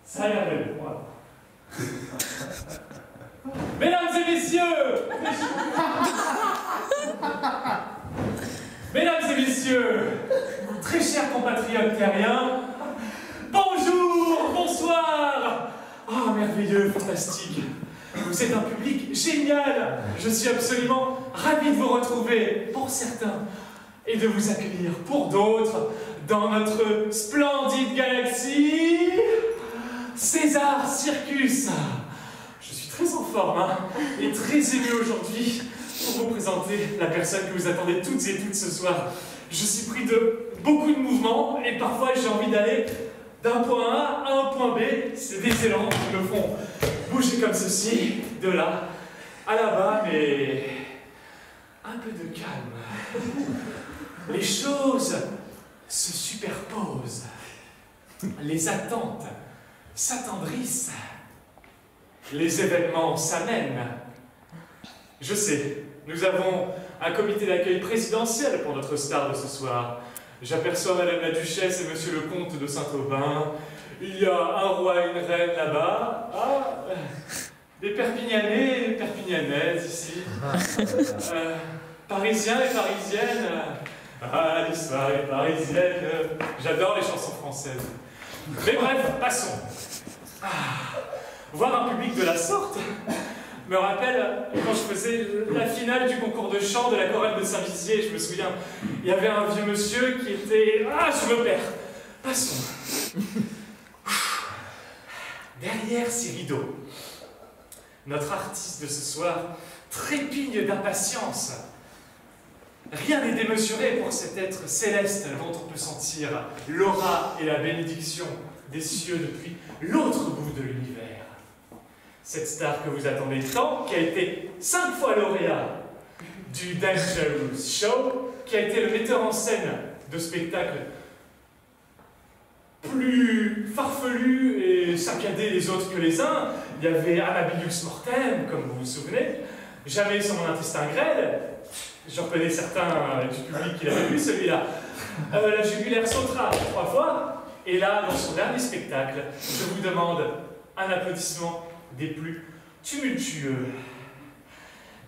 Ça a l'air belle, moi. Mesdames et messieurs, mesdames et messieurs, très chers compatriotes terriens, bonjour, bonsoir. Ah, merveilleux, fantastique. Vous êtes un public génial. Je suis absolument ravi de vous retrouver, pour certains, et de vous accueillir pour d'autres, dans notre splendide galaxie César Circus. Je suis très en forme, hein, et très ému aujourd'hui pour vous présenter la personne que vous attendez toutes et toutes ce soir. Je suis pris de beaucoup de mouvements, et parfois j'ai envie d'aller d'un point A à un point B. C'est des élans qui me font bouger comme ceci, de là à là-bas, mais un peu de calme. Les choses se superposent, les attentes s'attendrissent, les événements s'amènent. Je sais, nous avons un comité d'accueil présidentiel pour notre star de ce soir. J'aperçois Madame la Duchesse et Monsieur le Comte de Saint-Aubin. Il y a un roi et une reine là-bas. Ah, des Perpignanais et Perpignanaises ici. Parisiens et Parisiennes. Ah, l'histoire est parisienne. J'adore les chansons françaises. Mais bref, passons. Voir un public de la sorte me rappelle quand je faisais la finale du concours de chant de la chorale de Saint-Vizier. Je me souviens, il y avait un vieux monsieur qui était... Ah, je me perds. Passons. Derrière ces rideaux, notre artiste de ce soir trépigne d'impatience. Rien n'est démesuré pour cet être céleste dont on peut sentir l'aura et la bénédiction des cieux depuis l'autre bout de l'univers. Cette star que vous attendez tant, qui a été 5 fois lauréat du Dangerous Show, qui a été le metteur en scène de spectacles plus farfelus et saccadés les autres que les uns. Il y avait Amabilius Mortem, comme vous vous souvenez, Jamais sur mon intestin grêle. Je reconnais certains du public qui l'avaient vu, celui-là. La jugulaire sautera 3 fois. Et là, dans son dernier spectacle, je vous demande un applaudissement des plus tumultueux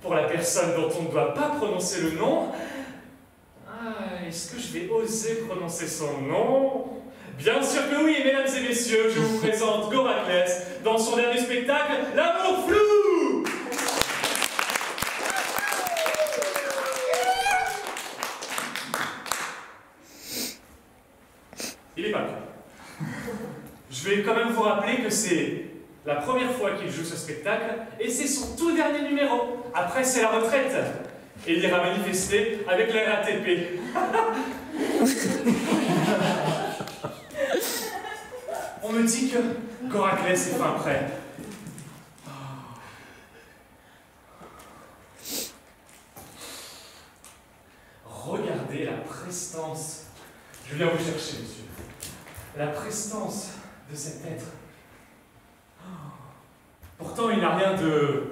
pour la personne dont on ne doit pas prononcer le nom. Ah, est-ce que je vais oser prononcer son nom? Bien sûr que oui, mesdames et messieurs, je vous présente Goraclès dans son dernier spectacle, L'amour flou! Il est pas bien. Je vais quand même vous rappeler que c'est la première fois qu'il joue ce spectacle et c'est son tout dernier numéro. Après, c'est la retraite. Et il ira manifester avec la RATP. On me dit que Goraclès est fin prêt. Regardez la prestance. Je viens vous chercher, monsieur. La prestance de cet être. Pourtant, il n'a rien de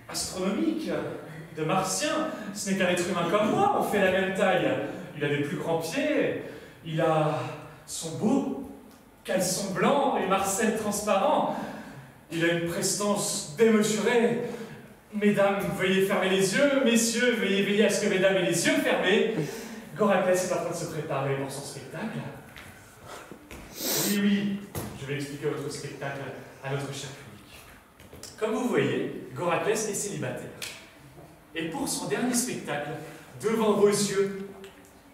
astronomique, de martien. Ce n'est qu'un être humain comme moi, on fait la même taille. Il a des plus grands pieds, il a son beau caleçon blanc et marcel transparent. Il a une prestance démesurée. Mesdames, veuillez fermer les yeux. Messieurs, veuillez veiller à ce que mesdames aient les yeux fermés. Goraclès est en train de se préparer pour son spectacle. Oui, oui, je vais expliquer votre spectacle à notre cher public. Comme vous voyez, Goraclès est célibataire. Et pour son dernier spectacle, devant vos yeux,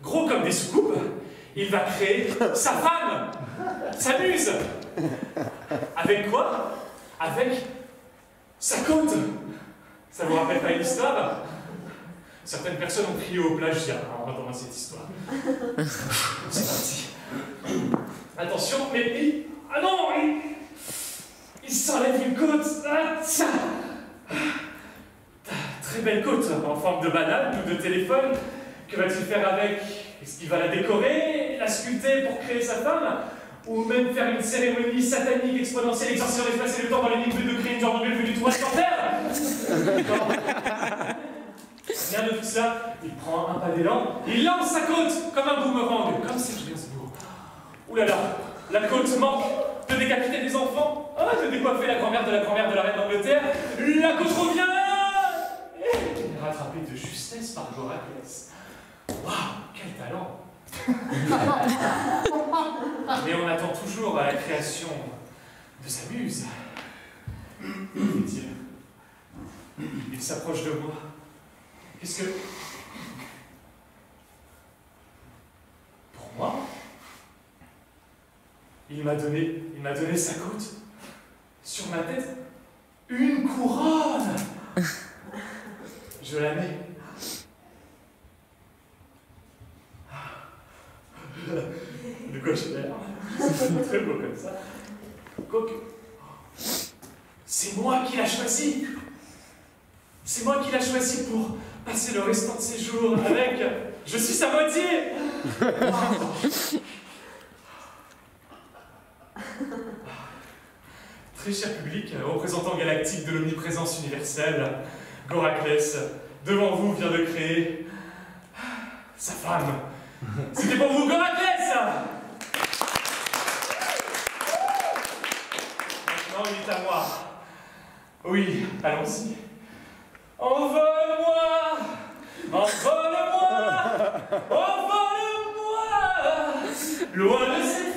gros comme des soucoupes, il va créer sa femme, sa muse. Avec quoi? Avec sa côte. Ça vous rappelle pas une histoire? Certaines personnes ont crié au plagiat en entendant cette histoire. C'est parti. Attention, mais... Ah non, il s'enlève une côte. Ah, tiens. Très belle côte, en forme de banane ou de téléphone. Que va-t-il faire avec? Est-ce qu'il va la décorer, la sculpter pour créer sa femme? Ou même faire une cérémonie satanique exponentielle, exorcisant l'espace et le temps dans l'énigme de créer une genre de vue du tournage sur Terre? Rien de tout ça, il prend un pas d'élan, il lance sa côte comme un boomerang, comme Serge Gainsbourg. Ouh là là, La côte manque de décapiter des enfants, de décoiffer la grand-mère de la grand-mère de la reine d'Angleterre. La côte revient et rattrapée de justesse par Goraclès. Waouh, quel talent! Mais on attend toujours à la création de sa muse. Il s'approche de moi. Qu'est-ce que... Pour moi? Il m'a donné sa côte. Sur ma tête, une couronne. Je la mets. De quoi j'ai l'air? C'est très beau comme ça. Quoique, c'est moi qui l'a choisi. C'est moi qui l'a choisi pour passer le restant de ses jours avec. Je suis sa moitié. Très cher public, représentant galactique de l'omniprésence universelle, Goraclès, devant vous, vient de créer sa femme. C'était pour vous, Goraclès! Maintenant, il est à moi. Oui, allons-y. Envole-moi! Envole-moi! Envole-moi! Loin de cette